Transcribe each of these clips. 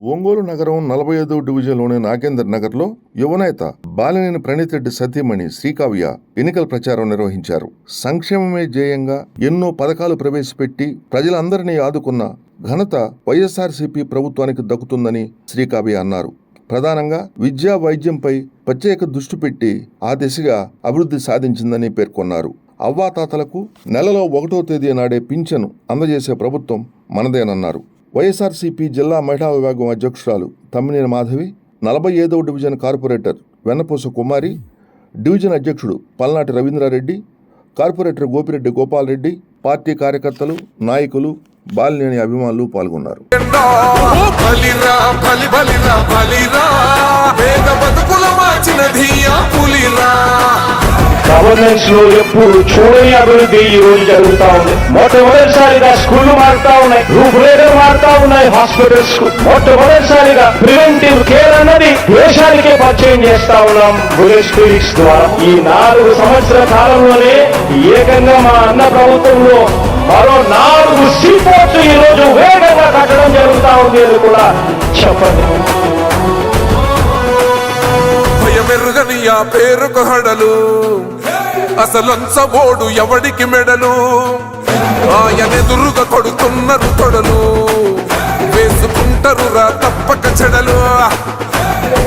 ఒంగోలు నగరం 45వ డివిజన్లోని నాగేందర్ నగర్లో యువనేత బాలినేని ప్రణీత్ సతీమణి శ్రీకావ్య ఎన్నికల ప్రచారం నిర్వహించారు. సంక్షేమమే ధ్యేయంగా ఎన్నో పథకాలు ప్రవేశపెట్టి ప్రజలందరినీ ఆదుకున్న ఘనత వైఎస్ఆర్సీపీ ప్రభుత్వానికి దక్కుతుందని శ్రీకావ్య అన్నారు. ప్రధానంగా విద్యా వైద్యంపై ప్రత్యేక దృష్టి పెట్టి ఆ దిశగా అభివృద్ధి సాధించిందని పేర్కొన్నారు. అవ్వాతాతలకు నెలలో 1వ తేదీ నాడే పింఛను అందజేసే ప్రభుత్వం మనదేనన్నారు. వైఎస్ఆర్సీపీ జిల్లా మహిళా విభాగం అధ్యక్షురాలు తమ్మినేని మాధవి, 45వ డివిజన్ కార్పొరేటర్ వెన్నపూస కుమారి, డివిజన్ అధ్యక్షుడు పల్నాటి రవీంద్రారెడ్డి, కార్పొరేటర్ గోపిరెడ్డి గోపాలరెడ్డి, పార్టీ కార్యకర్తలు, నాయకులు, బాలినేని అభిమానులు పాల్గొన్నారు. గవర్నెన్స్ లో ఎప్పుడు చూడని అభివృద్ధి ఈ రోజు జరుగుతా ఉంది. మొట్టమొదటిసారిగా స్కూళ్లు మారుతా ఉన్నాయి, రూపురేఖలు మారుతా ఉన్నాయి. హాస్పిటల్స్ మొట్టమొదటిసారిగా ప్రివెంటివ్ కేర్ అన్నది దేశానికే పరిచయం చేస్తా ఉన్నాం బుల్లెట్ క్లినిక్స్ ద్వారా. ఈ 4 సంవత్సరాల కాలంలోనే ఏకంగా మా అన్న ప్రభుత్వంలో మరో 4 సీపోర్ట్స్ ఈ రోజు వేగంగా కట్టడం జరుగుతా ఉంది అని కూడా చెప్పండి. మెరుగని ఆ పేరుకు హడలు, అసలంచబోడు ఎవడికి మెడలు, ఆయనెదురుగా కొడుతున్నారు తొడలు, వేసుకుంటారు రా తప్పక చెడలు.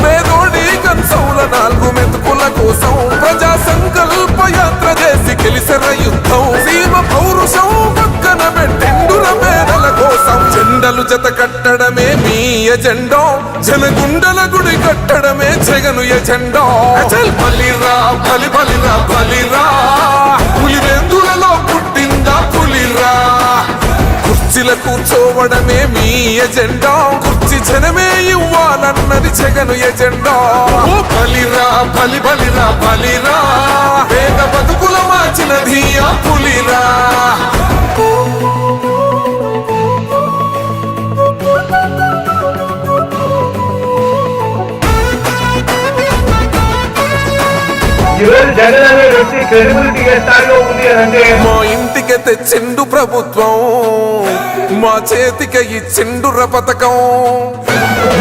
పేదోడి కన్సౌల 4 మెతుకుల కోసం ప్రజా సంకల్ప యాత్ర చేసి గెలిసిన యుద్ధం. సీమ పౌరుషం పక్కన పెట్టిండుల పేదల కోసం. జెండలు జత కట్టడమే మీ ఎజెండో, జనగుండల గుడి కట్టడమే జగను ఎజెండో. బలిరా బలి బలిరా బలిరా, పులివెందులలో పుట్టిందా పులిరా. కుర్చీల కూర్చోవడమే మీ ఎజెండా, కుర్చీ జనమే ఇవ్వాలన్నది జగను ఎజెండా. బలిరా బలి బలిరా బలిరా, పేద బతుకుల మార్చినది ఆ పులిరా. జగన్ అనే వ్యక్తి క్రెడిబిలిటీ ఏ స్థాయిలో ఉంది అంటే మా ఇంటికి తెచ్చిండు ప్రభుత్వం, మా చేతికి ఇచ్చిండుర పథకం.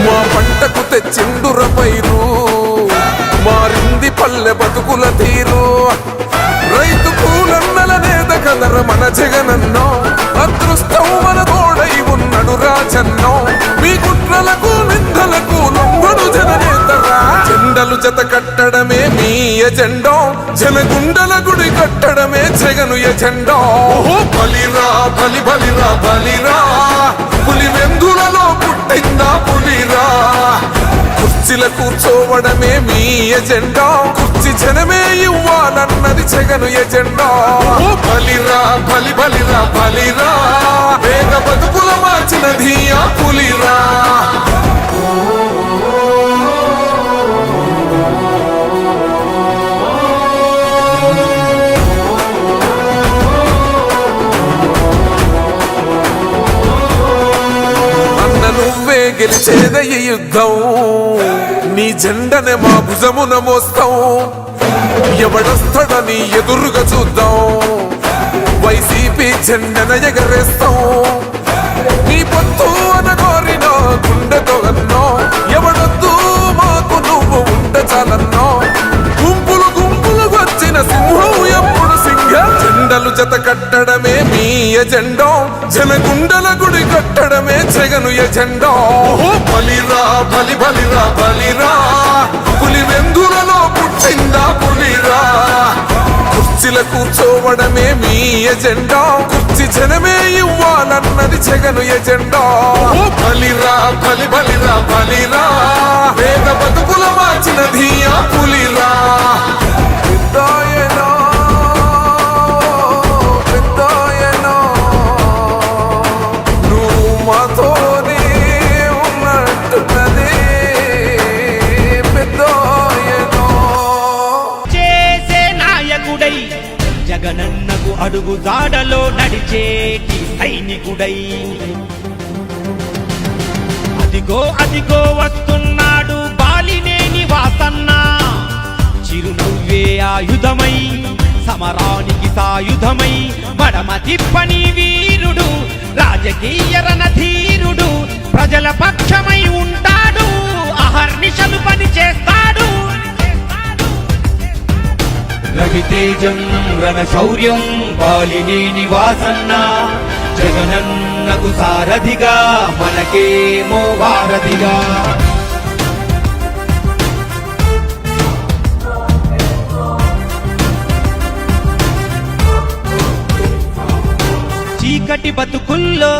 మా పంటకు తెచ్చిండుర పైరు, మారింది పల్లె బతుకుల తీరు. రైతు కూలన్నల నేత కదర మన జగనన్నో, అదృష్టం మన తోడై ఉన్నడు రాజన్నో. మీ కుట్రలకు నిందలకు లొంగడు జననేతరా. జెండలు జత కట్టడమే మీ ఎజెండో, జనగుండల గుడి కట్టడమే జగను ఎజెండో. బలిరా బలి బలిరా బలిరా, పులివెందులలో పుట్టిందా పులిరా. కుర్చీల కూర్చోవడమే మీ ఎజెండా, కుర్చీ జనమే ఇవ్వాలన్నది జగను ఎజెండా. బలిరా బలి బలిరా బలిరా, వేగ బతుకుల మార్చినది ఆ పులిరా. నువ్వే గెలిచేద ఈ యుద్ధం, నీ జెండనే మా భుజమున మోస్తాం. ఎవడొస్తాడని ఎదురుగా చూద్దాం, వైసీపీ జెండన ఎగరేస్తాం. నీ పొత్తు అనగోరినో గుండెతో అన్నో, ఎవడొద్దు మాకు నువ్వు ఉండ చాలన్నో. గుంపులు గుంపులు వచ్చిన సింహం ఎప్పుడు సింహ. జెండలు జత కట్టడమే మీ ఎజెండో, జనగుండల గుడి కట్టడమే జగను ఎజెండో. బలిరా బలి బలిరా బలిరా, పులివెందులలో పుట్టిందా పులిరా. కుర్చీల కూర్చోవడమే మీ ఎజెండా, కుర్చీ జనమే ఇవ్వాలన్నది జగను ఎజెండా. బలిరా బలి బలిరా బలిరా, పేద బతుకుల మార్చినది ఆ పులిరా. జగనన్నకు అడుగు జాడలో నడిచేటి సైనికుడై, అదిగో అదిగో వస్తున్నాడు బాలినేని వాసన్న. చిరునవ్వే ఆయుధమై సమరానికి సాయుధమై మడమ తిప్పని వీరుడు, రాజకీయ రణధీరుడు, ప్రజల పక్షమై ఉంటాడు, అహర్నిశలు పని చేస్తాడు. రవితేజం రణశౌర్యం బాలినేని వాసన్న, జగనన్నకు సారథిగా మనకేమో వారధిగా. చీకటి బతుకుల్లో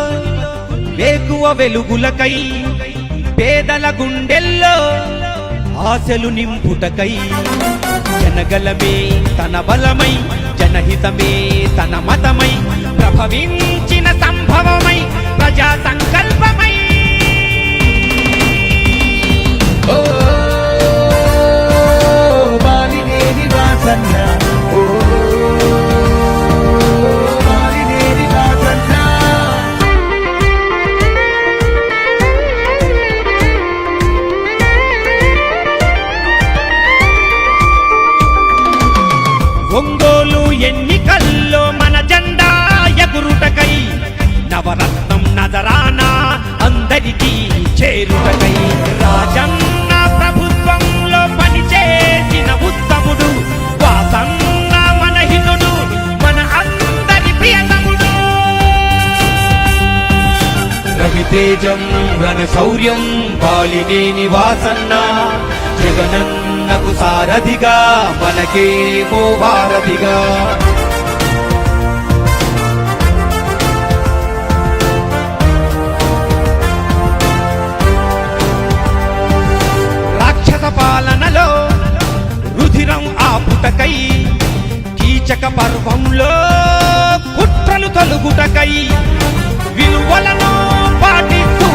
వేకువ వెలుగులకై, పేదల గుండెల్లో ఆశలు నింపుటకై, జనగలమే తన బలమై, జనహితమే తన మతమై, ప్రభవించిన సంభవమై, ప్రజా సంకల్పమై. ఓ బాలినేని వాసన్న, ఓ బాలినేని వాసన్న. ఒంగోలు ఎన్నికల్లో మన జెండా ఎగురుటకై, నవరత్నం నజరానా అందరికీ చేరుటకై, రాజన్న ప్రభుత్వంలో పనిచేసిన ఉత్తముడు వాసన్న మన హితుడు, మన అందరి ప్రియతముడు. రవితేజం రణశౌర్యం బాలినేని వాసన్న, జగనన్నకు సారథిగా మనకేమో వారధిగా. రాక్షస పాలనలో రుధిరం ఆపుటకై, కీచక పర్వంలో కుట్రలు తొలుగుటకై, విలువలను పాటిస్తూ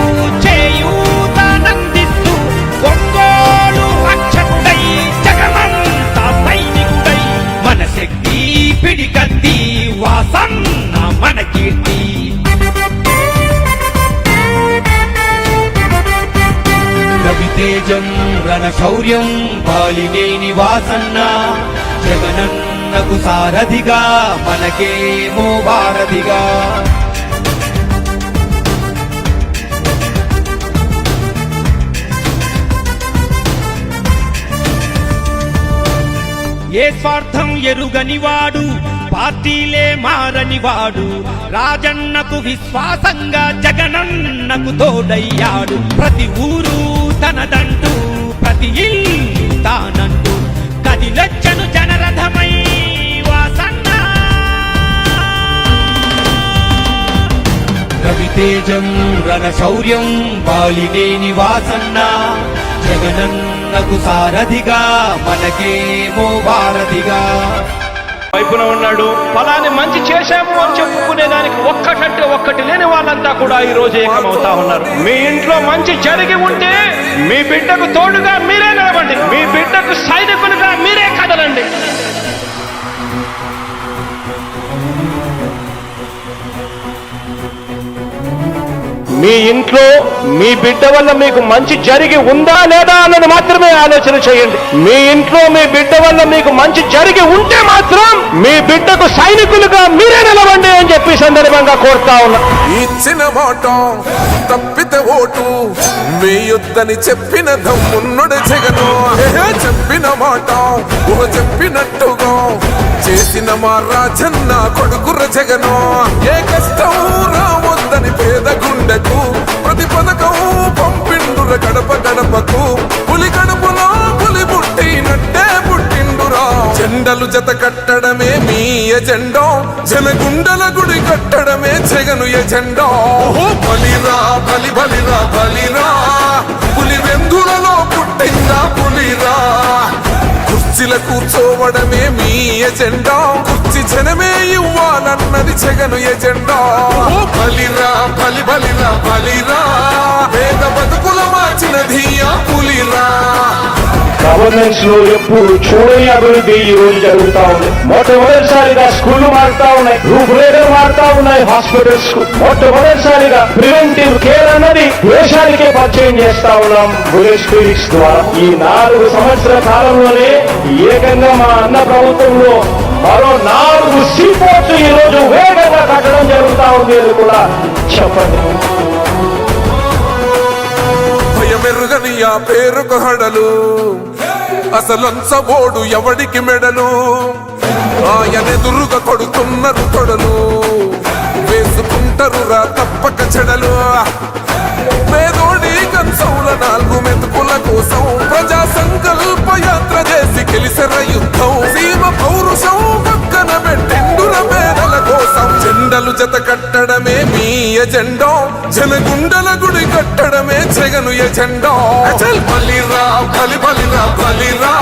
చేయూతనందిస్తూ ఒంగోలు రక్షకుడై, జగమంతా సైనికుడై, మన శక్తి పిడికత్తి వాసన్న మన కీర్తి. రవితేజం రణశౌర్యం బాలినేని వాసన్న, జగనన్నకు సారథిగా మనకేమో వారధిగా. ఏ స్వార్థం ఎరుగనివాడు, పార్టీలే మారనివాడు, రాజన్నకు విశ్వాసంగా జగనన్నకు తోడయ్యాడు. ప్రతి ఊరు తనదంటూ, ప్రతి ఇల్లు తానంటూ, కదిలొచ్చను జనరథమై వాసన్న. రవితేజం రణశౌర్యం బాలినేని వాసన్న, జగనన్నకు సారథిగా మనకేమో వారధిగా. వైపున ఉన్నాడు, ఫలాన్ని మంచి చేశాము అని చెప్పుకునే దానికి ఒక్కటంటే ఒక్కటి లేని వాళ్ళంతా కూడా ఈ రోజు ఏకమవుతా ఉన్నారు. మీ ఇంట్లో మంచి జరిగి ఉంటే మీ బిడ్డకు తోడుగా మీరే నిలబండి, మీ బిడ్డకు సైనికులుగా మీరే కదలండి. మీ ఇంట్లో మీ బిడ్డ వల్ల మీకు మంచి జరిగి ఉందా లేదా అన్నది మాత్రమే ఆలోచన చేయండి. మీ ఇంట్లో మీ బిడ్డ వల్ల మీకు మంచి జరిగి ఉంటే మాత్రం మీ బిడ్డకు సైనికులుగా మీరే నిలవండి అని చెప్పి సందర్భంగా కోరుతా ఉన్నా. ఇచ్చిన మాట తప్పితే ఓటు వేయొద్దని చెప్పిన దమ్మున్నడు జగను. చెప్పిన మాట చెప్పినట్టుగా చేసిన మా రాజన్న కొడుకుర జగను. ఏ కష్టం రావద్దని పేద గుండెకు ప్రతి పథకం పంపిండుర గడప గడపకు. పులి గడపలో పులి పుట్టినట్టే పుట్టిండురా. జెండలు జత కట్టడమే మీ ఎజెండా, జనగుండల గుడి కట్టడమే జగను ఎజెండా. బలిరా బలి బలిరా బలిరా, పులి వెందులలో పుట్టిందా పులిరా. కుర్చీల కూర్చోవడమే మీ ఎజెండా, కుర్చీ జనమే ఇవ్వాలన్నది జగను ఎజెండా. బలిరా బలి బలిరా బలిరా, పేద బతుకుల మార్చినది ఆ పులిరా. గవర్నెన్స్ లో ఎప్పుడు చూడని అభివృద్ధి ఈ రోజు జరుగుతా ఉంది. మొట్టమొదటిసారిగా స్కూళ్లు మారుతా ఉన్నాయి, రూపురేఖలు మారుతా ఉన్నాయి, హాస్పిటల్స్ మొట్టమొదటిసారిగా ప్రివెంటివ్ కేర్ అన్నది దేశానికే పరిచయం చేస్తా ఉన్నాం బుల్లెట్ క్లినిక్స్ ద్వారా. ఈ 4 సంవత్సరాల కాలంలోనే ఏకంగా మా అన్న ప్రభుత్వంలో మరో 4 సీపోర్ట్స్ ఈ రోజు వేగంగా కట్టడం జరుగుతా ఉంది అని కూడా చెప్పండి. భయమెరుగని ఆ పేరుకు హడలు, అసలంచబోడు ఎవడికి మెడలు, ఆయనెదురుగా కొడుతున్నారు తొడలు, వేసుకుంటారు రా తప్పక చెడలు. పేదోడి కంచంల 4 మెతుకుల కోసం ప్రజా సంకల్ప యాత్ర చేసి గెలిసెర యుద్ధం. సీమ పౌరుషం పక్కన పెట్టెండుల పేదల కోసం జెండలు జత కట్టడమే మీ ఎజెండా, జనగుండల గుడి కట్టడమే జగను ఎజెండా. అచల్ బలిరా బలి బలిరా బలిరా,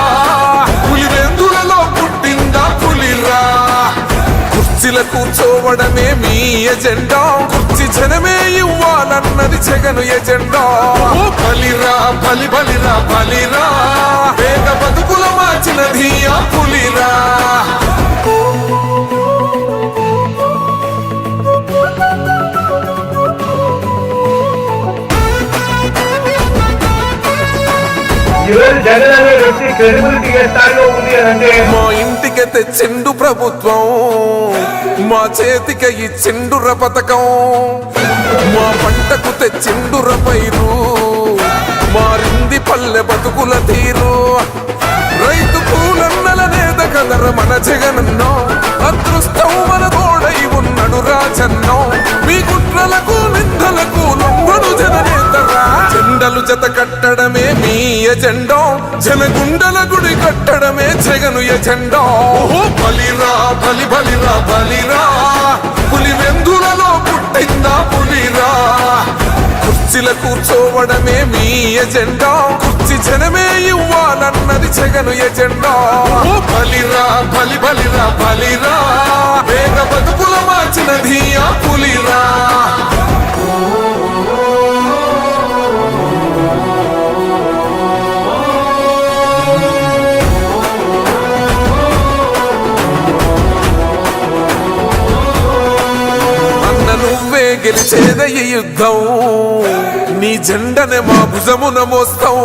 పులివెందులలో పుట్టిందా పులిరా. కుర్చీల కూర్చోవడమే మీ ఎజెండా, కుర్చీ జనమే ఇవ్వాలన్నది జగను ఎజెండా. బలిరా బలి బలిరా బలిరా, వేగ బతుకుల మార్చినది ఆ పులిరా. ఈరోజు జగన్ అనే వ్యక్తి క్రెడిబిలిటీ ఏ స్థాయిలో ఉంది అని అంటే, మా ఇంటికి తెచ్చిండు ప్రభుత్వం, మా చేతికి ఇచ్చిండుర పథకం, మా పంటకు తెచ్చిండుర పైరు, మారింది పల్లె బతుకుల తీరు. రైతు పూలన్నల నేత కదర మన జగనన్నో, అదృష్టం మన తోడై ఉన్నడు రాజన్నో. మీ కుట్రలకు నిందలకు లొంగడు జననేతరా. జెండలు జత కట్టడమే మీ ఎజెండా, జనగుండల గుడి కట్టడమే జగను ఎజెండా. బలిరా బలి బలిరా బలిరా, పులివెందులలో పుట్టిందా పులిరా. కుర్చీల కూర్చోవడమే మీ ఎజెండా, కుర్చీ జనమే ఇవ్వాలన్నది జగను ఎజెండా. బలిరా బలి బలిరా బలిరా, వేగ బతుకుల మార్చినది ఆ పులిరా. నువ్వే గెలిచేద ఈ యుద్ధం, నీ జెండనే మా భుజమున మోస్తాం.